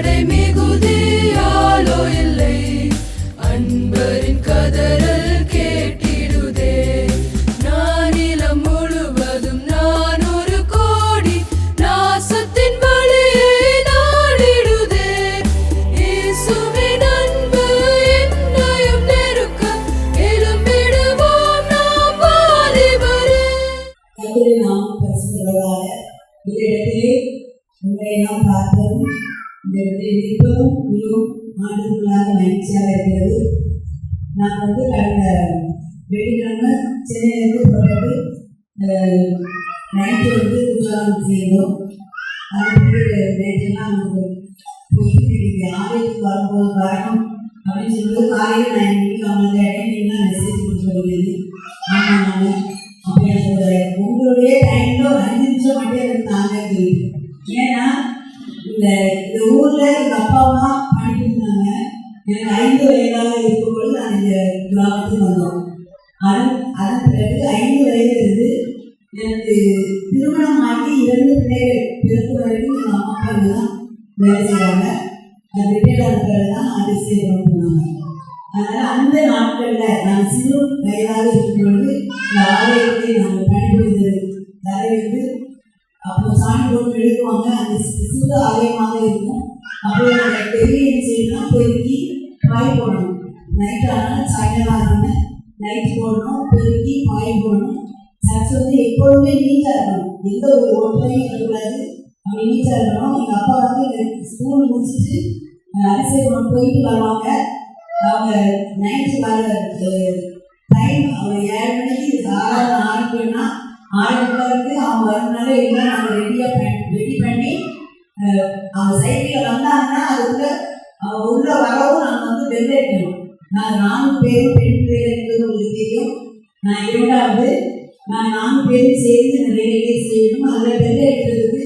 படை மிகுதியாலோ இல்லை, அன்பரின் கதறல் கேட்டிடுதே. நானிலம் முழுவதும் 400 கோடி நாசத்தின் வழியை நாடிடுதே. இயேசுவின் அன்பு என்னையும் நெருக்க எழும்பிடுவோம் நாம் வாலிபரே. கர்த்தருடைய நாமம் பரிசுத்தப்படுவதாக. இந்த இடத்திலே உங்களை நாம் பார்ப்போம். இந்த இடத்திலே இருப்பதும் மிகவும் ஆண்டுகளாக மகிழ்ச்சியாக இருக்கிறது. நான் கடந்த வெள்ளிக்கிழமை சென்னையிலிருந்து புறப்பட்டு நைட்டு குஜராத் செய்தோம். அதுக்கு நைட்டெல்லாம் போயிட்டு ஆலயத்துக்கு வரும்போது வரணும் அப்படின்னு சொல்லும்போது காலையில் நான் எங்கள் வீட்டில் அவங்க இடையிலாம் மெசேஜ் கொடுத்து வருகிறது. ஆமாம் நான் அப்போ எனக்கு உங்களுடைய டைமில் ஒரு 5 நிமிஷம் மட்டும் எனக்கு தாங்க தெரியுது. ஏன்னா இந்த ஊரில் எங்கள் அப்பா அம்மா பண்ணிட்டு இருந்தாங்க. எனக்கு 5 வயதாக இருக்கும்போது நான் இந்த கிராமத்துக்கு வந்தோம். அதன் பிறகு 5 வயதிலிருந்து எனக்கு திருமணம் ஆகி 2 பிள்ளைகள் பிறகு வரைக்கும் எங்கள் அம்மா அப்பா தான் வேலை செய்கிறாங்க. அது ரிட்டையர்ட் ஆன பிறகு தான் அதிசயம் பண்ணுவாங்க. அதனால் அந்த நாட்களில் நான் சிறு வயதாக இருக்கும்பொழுது இந்த ஆலயத்தை நாங்கள் பயன்படுத்துவது தரவிட்டு அப்போ சாமி போட்டு எழுதுவாங்க. அந்த சிறு ஆலயமாக இருக்கும். அப்போ நாங்கள் பெரிய என்ன செய்யணும், பெருக்கி பாய் போடணும். நைட் ஆனால் சாயங்காலம் ஆகணும், நைட் போடணும், பெருக்கி பாய் போடணும். சர்ச் எப்பொழுதுமே நீட்டாக இருக்கணும், எந்த ஒரு ஒன்றையும் இருக்கக்கூடாது, அப்படி நீட்டாக இருக்கணும். எங்கள் அப்பா எங்கள் ஸ்கூல் முடிச்சுட்டு அரசியல் போயிட்டு வருவாங்க. அவங்க நைட்டு வர டைம் அவங்க 7 மணிக்கு சாதாரண ஆரம்பிக்கணும்னா 6:30 அவங்க வரனால எல்லாம் நாங்கள் ரெடி பண்ணி அவங்க சைக்கிளில் வந்தாங்கன்னா அதுக்குள்ள அவங்க உள்ள வரவும் நாங்கள் பெல் அடிக்கணும். நாங்கள் 4 பேரும் பெண் பிள்ளைகள் என்பது உங்களுக்கு தெரியும். நான் 2வது நாங்கள் 4 பேரும் சேர்ந்து இந்த வேலையை செய்யணும். அதில் பெல் அடிக்கிறதுக்கு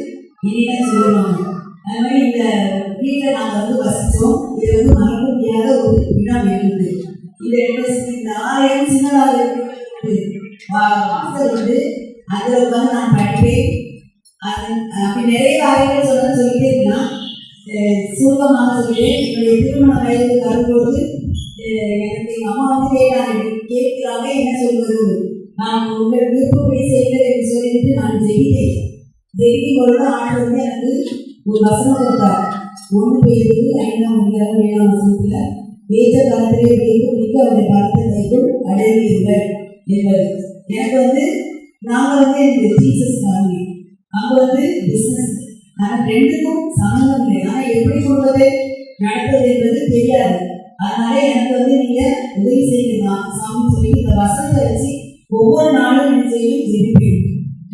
இனிதான் சொல்லுவாங்க. அது மாதிரி இந்த வீட்டில் நாங்கள் வசித்தோம். இது மறக்க முடியாத ஒரு இடம் இருந்தது. இந்த ஆலயம் சின்னதாக இருக்கிறது. வாசல் அதில் உட்காந்து நான் படிப்பேன். அப்படி நிறைய ஆலயங்கள் சொல்லிட்டே இருக்கலாம். சுருக்கமாக சொல்லிட்டேன். என்னுடைய திருமண வயது வரும்போது எனக்கு எங்கள் அம்மா கேட்கிறாங்க என்ன சொல்வது, நான் உங்கள் விருப்பப்படி செய்கிறேன் என்று சொல்லிட்டு நான் ஜெயித்தேன். ஜெயிக்கும் பொழுது ஆண்டு எனக்கு ஒரு வசனம் கொடுத்தார். 1 பேருக்கு 5:7 வசனத்தில் ஏற்ற காலத்திலே வைத்து மிக அவருடைய பலத்தைக்குள் அடைவீர்கள் என்பது. எனக்கு நாங்கள் எனக்கு டீச்சர்ஸ் ஃபேமிலி, அங்கே பிஸ்னஸ். ஆனால் 2க்கும் சம்மந்தம் இல்லை. ஆனால் எப்படி கொள்வது நடப்பது என்பது தெரியாது. அதனால எனக்கு நீங்கள் உதவி செய்யலாம் சாமி சொல்லி இந்த வசனத்தை வச்சு ஒவ்வொரு நாளும் என்ன செய்யும் ஜெயிப்பேன்.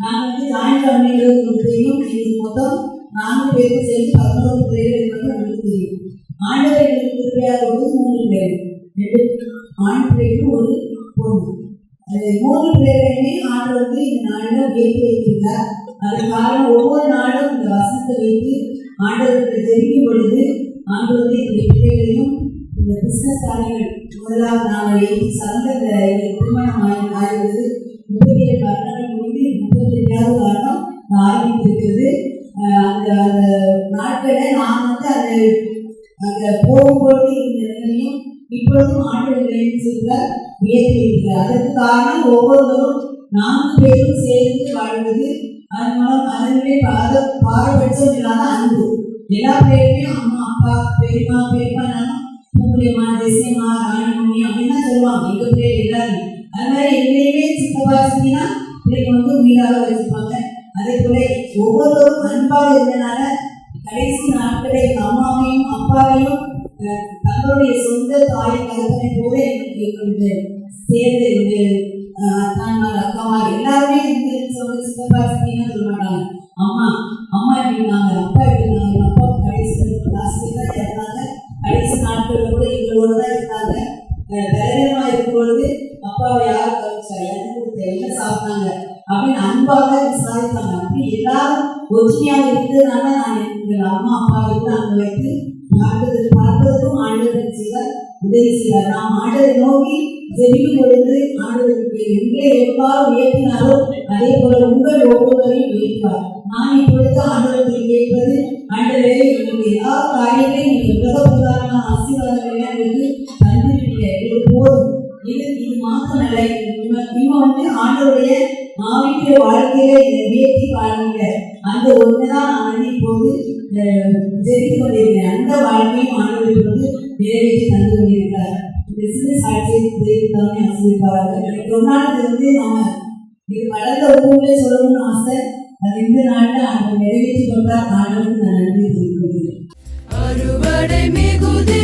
நாங்கள் ஜாயின்ட் ஃபேமிலிகளுக்கு தெரியும். எங்களுக்கு மொத்தம் 4 பேருக்கு சேர்ந்து 11 பிள்ளைகள் என்பது நமக்கு தெரியும். ஆண்டவர் எங்களுக்கு திருப்பையாக 3 பிள்ளைகள், 2 ஆண் பிள்ளைகளும் 1 பொண்ணு. அது 3 பிள்ளைகளையுமே ஆண்டவர் இந்த நாளில் வைத்து வைத்திருந்தார். அது காரணம் ஒவ்வொரு நாளும் இந்த வசனத்தை வைத்து ஆண்டவருக்கு தெரிவிக்கும் பொழுது ஆண்டவர் இந்த பிள்ளைகளையும் இந்த பிஸ்னஸ் காரியங்கள் 1வது நாள் எழுதி சார்ந்த இந்த திருமணம் ஆகிறது. 37 வருடங்கள் முடிந்து 32வது வருடம் ஆரம்பித்திருக்கிறது. அந்த நாட்களை நான் அந்த போகும்பொழுது இந்த நிலைமையும் இப்பொழுதும் ஆண்டுகளை செய்தார் உயர்த்தி இருக்கிறார். அதற்கு காரணம் ஒவ்வொருவரும் 4 பேரும் சேர்ந்து வாழ்வது. அதன் மூலம் அதனுடைய பாரபட்சம் இல்லாத அன்பு. எல்லா பேருமே அம்மா அப்பா பெரியம்மா பெரியப்பானாலும் பூமியம்மா தேசியம்மா ராணிமணி அப்படின்னு தான் சொல்லுவாங்க. எங்கள் பிள்ளைகள் எல்லாரும் அது மாதிரி எங்கேயுமே சித்தப்பா சித்தினா பிள்ளைங்க உயிராக வச்சுருப்பாங்க. அதே போல ஒவ்வொருவரும் அன்பாக இருந்தனால கடைசி நாட்களை எங்கள் அம்மாவையும் அப்பாவையும் தங்களுடைய சொந்த தாய் கருத்தனை போல எங்களுக்கு சேர்ந்து அக்காமா எல்லாருமே சித்தப்பா சித்தினா சொல்ல மாட்டாங்க. அம்மா அம்மா எப்படினாங்க, அப்பா எப்படினாங்க. அப்பா கடைசி தான் இருந்தாங்க. கடைசி நாட்களில் கூட எங்களோட தான் இருந்தாங்க. தைரியமாக இருக்கும் பொழுது அப்பாவை யார் கழிச்சா எனக்கு என்ன சாப்பிட்டாங்க அப்படின்னு அன்பாக விசாரித்தாங்க. அப்படி எல்லாரும் ஒற்றுமையாக இருந்ததுனால நான் எங்கள் அம்மா அப்பாவை கூட அங்கே வைத்து பார்ப்பதற்கும் ஆண்டவர் செய்தார். உதவி செய்வார். நாம் ஆண்டவரை நோக்கி ஜெபிக்கும் பொழுது ஆண்டவருக்கு எங்களை எவ்வாறு உயர்த்தினாரோ அதே போல உங்கள் ஒவ்வொருவரையும் உயர்த்துவார். நான் இப்பொழுது ஆண்டவரை கேட்பது, ஆண்டவரே என்னுடைய எல்லா காரியங்களையும் நீங்கள் உலகப்புறான ஆசீர்வாதங்களை எனக்கு தந்துவிட்டீங்க, இது போதும். இது மாத்திரமல்ல, இன்னும் ஆண்டவருடைய ஆவிக்குரிய வாழ்க்கையில என்னை உயர்த்தி பாருங்க. அந்த ஒண்ணுதான் நான் இப்போது ஜெபித்து கொண்டிருக்கிறேன். அந்த வாழ்க்கையும் ஆண்டவரை வந்து நிறைவேற்றி தந்து கொண்டிருக்கிறார். இந்த சிறு சாட்சியை தேவைத்தானே ஆசிரியப்பார்கள். எனக்கு ஒரு நாள் வந்து நம்ம இது வளர்ந்த ஊர்களே சொல்லணும்னு ஆசை. அது இந்த நாட்டில் ஆண்டவர் நிறைவேற்றி கொண்டார். ஆண்டவருக்கு நான் நன்றி தெரிவிக்கிறேன். அறுவடை மிகுதி